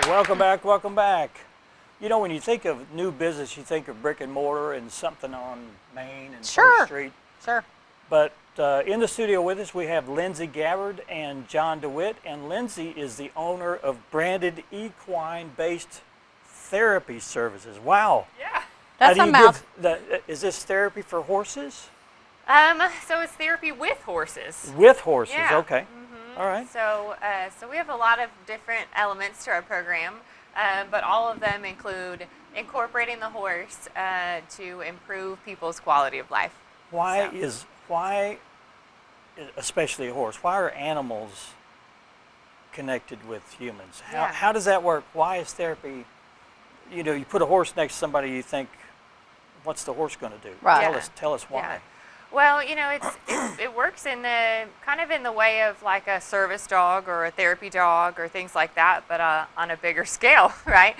Welcome back, welcome back. You know, when you think of new business, you think of brick and mortar and something on Main and First Street. Sure. But in the studio with us, we have Lindsey Gabbard and John DeWitt. And Lindsey is the owner of branded equine-based therapy services. Wow. Yeah. That's a mouth. Is this therapy for horses? So it's therapy with horses. With horses, Yeah. okay. Mm-hmm. All right. So we have a lot of different elements to our program, but all of them include incorporating the horse to improve people's quality of life. Why, especially a horse, why are animals connected with humans? How does that work? Why is therapy, you put a horse next to somebody, you think, what's the horse going to do? Right. Tell us why. Yeah. Well, it works in the way of like a service dog or a therapy dog or things like that, but on a bigger scale, right?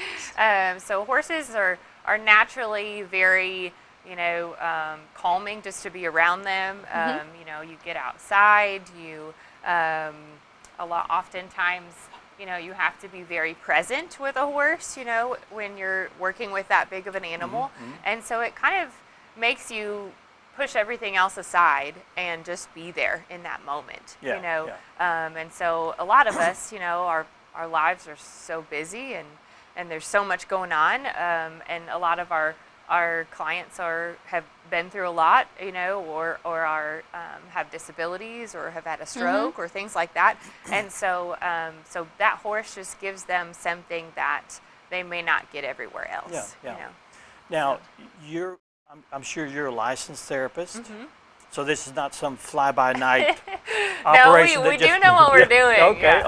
So horses are naturally very, calming just to be around them. You get outside, oftentimes, you have to be very present with a horse, when you're working with that big of an animal. Mm-hmm. And so it kind of makes you push everything else aside and just be there in that moment, and so a lot of us, our lives are so busy and there's so much going on, and a lot of our clients have been through a lot, or have disabilities or have had a stroke or things like that, and so that horse just gives them something that they may not get everywhere else. Now, I'm sure you're a licensed therapist, so this is not some fly-by-night operation. No, we do know what we're doing. Okay.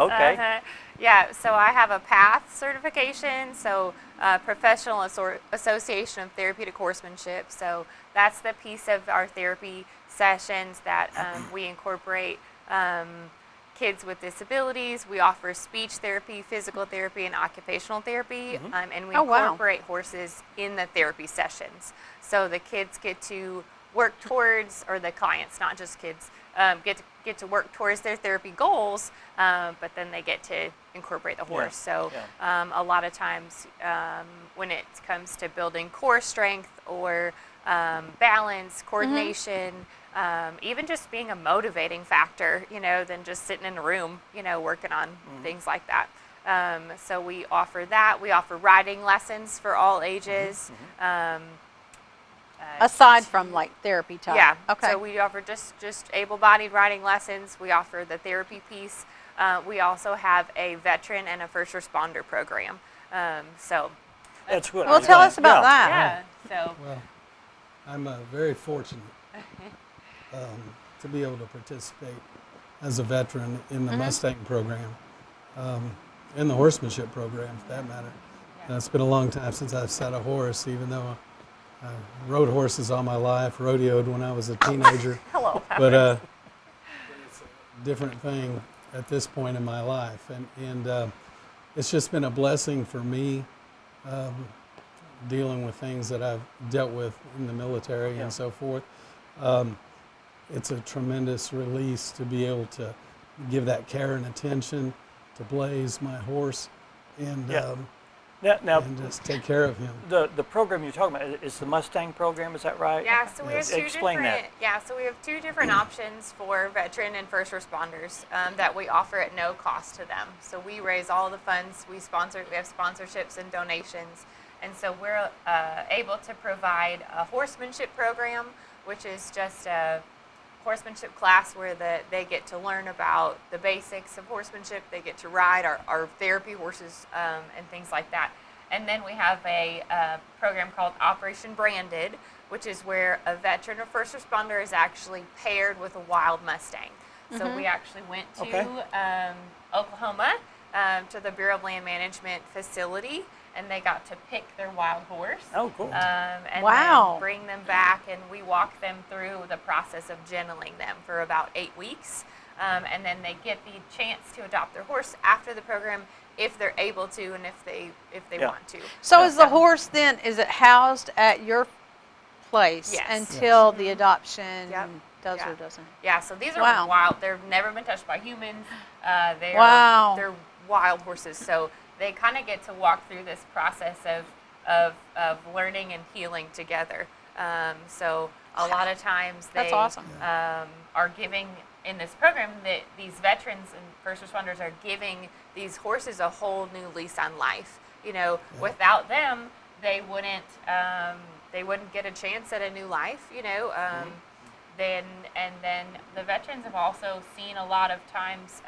Yeah, so I have a PATH certification, so Professional Association of Therapeutic Horsemanship. So that's the piece of our therapy sessions that we incorporate kids with disabilities. We offer speech therapy, physical therapy, and occupational therapy, and we incorporate horses in the therapy sessions. So the kids get to work towards, or the clients, not just kids, get to work towards their therapy goals, but then they get to incorporate the horse. So a lot of times when it comes to building core strength or balance, coordination, even just being a motivating factor, than just sitting in a room, working on things like that. So we offer that. We offer riding lessons for all ages. Aside from like therapy type. Yeah. Okay. So we offer just able-bodied riding lessons. We offer the therapy piece. We also have a veteran and a first responder program. So that's good. Well, tell us about that. Yeah. So. Well, I'm very fortunate to be able to participate as a veteran in the Mustang Program, in the horsemanship program, for that matter. It's been a long time since I've sat a horse, even though I rode horses all my life, rodeoed when I was a teenager. Hello. But it's a different thing at this point in my life. And it's just been a blessing for me dealing with things that I've dealt with in the military and so forth. It's a tremendous release to be able to give that care and attention to Blaze, my horse, and and just take care of him. The program you're talking about is the Mustang Program, is that right? Yeah, so we have Explain that. so we have two different options for veteran and first responders that we offer at no cost to them. So we raise all the funds, we have sponsorships and donations, and so we're able to provide a horsemanship program, which is just a horsemanship class where they get to learn about the basics of horsemanship. They get to ride our therapy horses and things like that. And then we have a program called Operation Branded, which is where a veteran or first responder is actually paired with a wild Mustang. So we actually went to Oklahoma to the Bureau of Land Management facility, and they got to pick their wild horse. Oh, cool. And then bring them back, and we walk them through the process of gentling them for about 8 weeks. And then they get the chance to adopt their horse after the program if they're able to and if they want to. So is the horse then, is it housed at your place until the adoption does yeah. or doesn't. Yeah, so these are Wow. wild. They've never been touched by humans. Wow. They're wild horses. So they kind of get to walk through this process of learning and healing together. So a lot of times they That's awesome. Are giving, in this program, that these veterans and first responders are giving these horses a whole new lease on life. You know, without them, they wouldn't get a chance at a new life. You know, then the veterans have also seen a lot of times,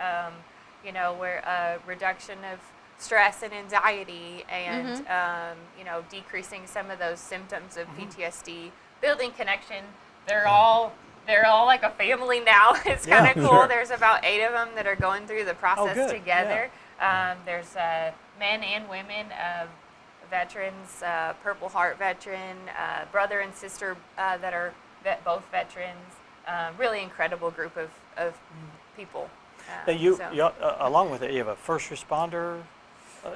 you know, where reduction of stress and anxiety, and you know, decreasing some of those symptoms of PTSD, building connection. They're all like a family now. It's kind of cool. Sure. There's about 8 of them that are going through the process good. together. There's men and women, veterans, Purple Heart veteran, brother and sister that are both veterans. Really incredible group of people. Now along with it, you have a first responder.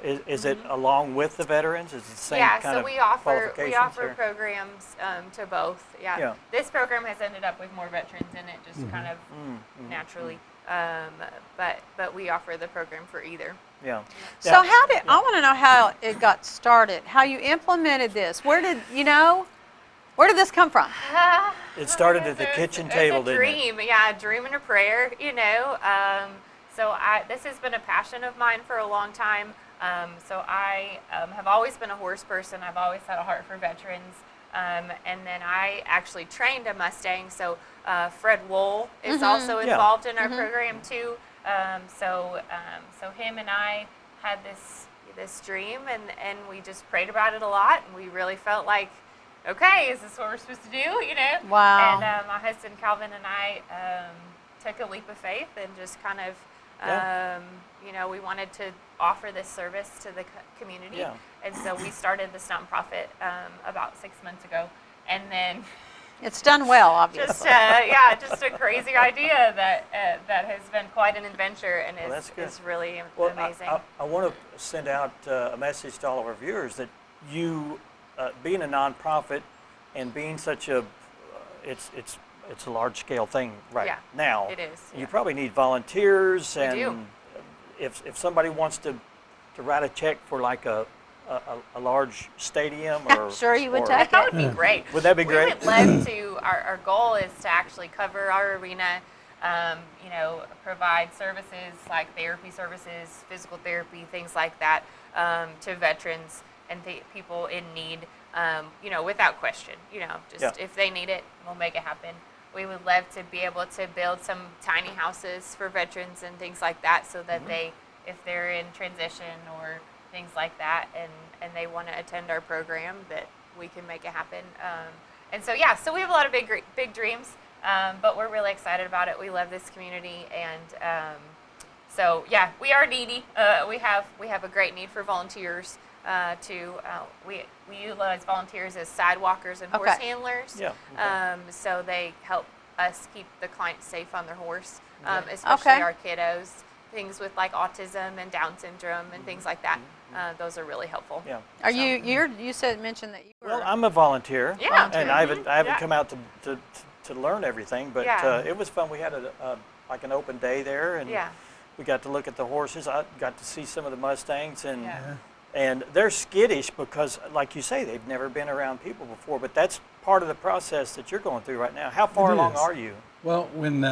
Is it along with the veterans? Is it the same kind so of we offer qualifications here? programs to both. Yeah. This program has ended up with more veterans in it, just kind of naturally. But we offer the program for either. Yeah. So I want to know how it got started, how you implemented this. Where did this come from? It started at the kitchen table, didn't it? It's a dream, a dream and a prayer, you know. So this has been a passion of mine for a long time. So I have always been a horse person. I've always had a heart for veterans. And then I actually trained a Mustang. So Fred Wool is also involved in our program too. So him and I had this dream, and we just prayed about it a lot, and we really felt like, okay, is this what we're supposed to do? You know? Wow. And my husband Calvin and I took a leap of faith and just kind of, you know, we wanted to offer this service to the community. Yeah. And so we started this nonprofit about 6 months ago. And then It's done well, obviously. just a crazy idea that has been quite an adventure, and is really amazing. I want to send out a message to all of our viewers that you, being a nonprofit and being such a, it's a large scale thing now. It is. You probably need volunteers, We and do. if somebody wants to write a check for like a large stadium, or Sure you would or- take That would be great. Would that be We great? would love to. Our goal is to actually cover our arena, you know, provide services like therapy services, physical therapy, things like that, to veterans and people in need, you know, without question. You know, just if they need it, we'll make it happen. We would love to be able to build some tiny houses for veterans and things like that, so that they, if they're in transition or things like that, and they want to attend our program, that we can make it happen. And so so we have a lot of big dreams, but we're really excited about it. We love this community, and so we are needy. We have a great need for volunteers. We utilize volunteers as sidewalkers and horse handlers. Yeah. So they help us keep the clients safe on their horse, especially our kiddos. Things with like autism and Down syndrome and things like that. Those are really helpful. Yeah. Are you mentioned that you were. Well, I'm a volunteer. Yeah. And I haven't come out to learn everything, but it was fun. We had like an open day there, and we got to look at the horses. I got to see some of the Mustangs, and they're skittish because, like you say, they've never been around people before. But that's part of the process that you're going through right now. How far along are you? Well, when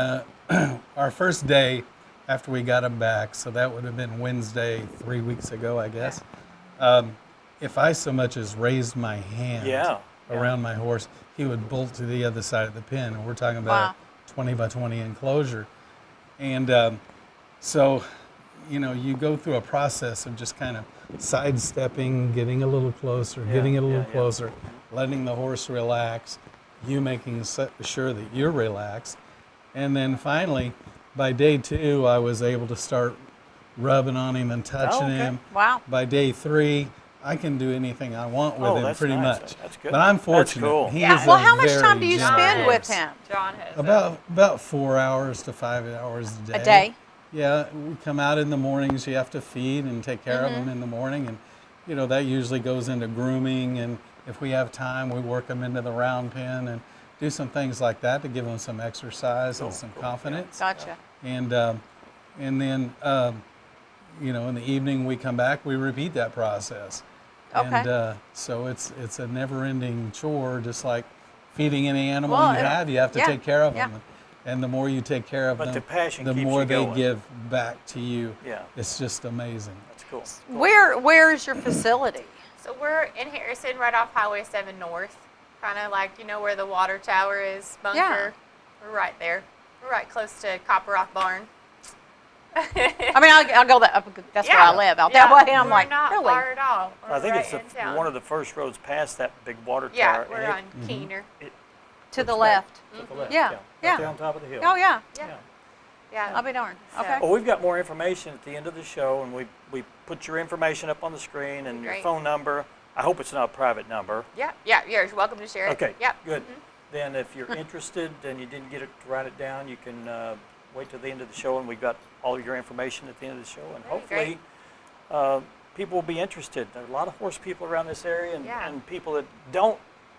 our first day after we got him back, so that would have been Wednesday 3 weeks ago, I guess. If I so much as raised my hand around my horse, he would bolt to the other side of the pen. And we're talking about a 20 by 20 enclosure. And so, you know, you go through a process of just kind of sidestepping, getting a little closer, getting it a little closer, letting the horse relax, you making sure that you're relaxed. And then finally, by day 2, I was able to start rubbing on him and touching him. Wow. By day 3, I can do anything I want with him, pretty much. That's good. But I'm fortunate. That's cool. He Yeah. is Well, a how much very time do you generous spend with horse. him? John has About 4 hours to 5 hours a day. A day? Yeah, we come out in the mornings. You have to feed and take care of them in the morning, and you know that usually goes into grooming. And if we have time, we work them into the round pen, and do some things like that to give them some exercise and some confidence. Gotcha. And then you know, in the evening we come back, we repeat that process. Okay. And so it's a never-ending chore, just like feeding any animal Well, you have to yeah, take care of yeah. them. And the more you take care of But them, the passion the keeps more you they going. give back to you. Yeah. It's just amazing. That's cool. Where is your facility? So we're in Harrison, right off Highway 7 North, kind of like, you know, where the water tower is, bunker. Yeah. We're right there. We're right close to Copper Rock Barn. I mean, I'll go that. That's where I live. Out yeah, that way, I'm we're like, not really? far at all. We're I think right it's in town. one of the first roads past that big water tower. Yeah, we're and on Keener. To the looks left. back to the left, Yeah, Right yeah. there on top of the hill. Oh yeah. Yeah. Yeah. Yeah. I'll be darned. So- Okay. Well, we've got more information at the end of the show, and we put your information up on the screen and your Great. phone number. I hope it's not a private number. Yeah, you're welcome to share it. Okay, Yep. good. Then if you're interested and you didn't get it to write it down, you can wait till the end of the show, and we've got all of your information at the end of the show, and hopefully people will be interested. There are a lot of horse people around this area, and people that don't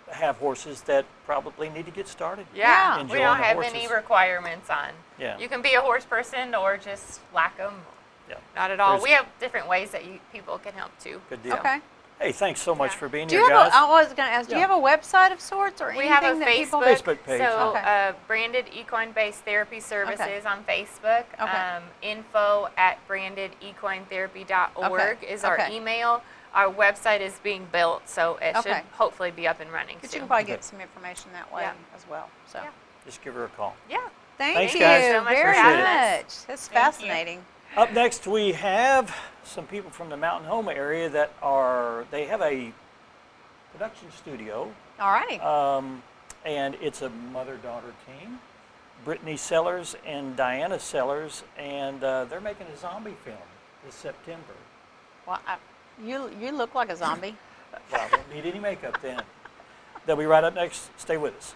have horses that probably need to get started. Yeah, Enjoying we don't the have horses. any requirements on. Yeah. You can be a horse person or just lack them. Yeah. Not at all. There's- We have different ways that people can help too. Good deal. Okay. Hey, thanks so much Yeah. for being Do here, you have guys. I was going to ask. Do you Yeah. have a website of sorts or We anything have a that people? Facebook page. So Okay. Branded Equine-Based Therapy Services on Facebook. Okay. info@brandedequinetherapy.org Okay. is our Okay. email. Our website is being built, so it Okay. should hopefully be up and running But you soon. can probably Okay. get some information that way Yeah. as well. So Yeah. Just give her a call. Yeah. thank Thanks, you guys. So much for very having much. us. That's Thank you. fascinating. Up next, we have some people from the Mountain Home area that they have a production studio, All righty. and it's a mother-daughter team, Brittany Sellers and Diana Sellers, and they're making a zombie film this September. Well, you look like a zombie. Well, I won't need any makeup then. They'll be right up next. Stay with us.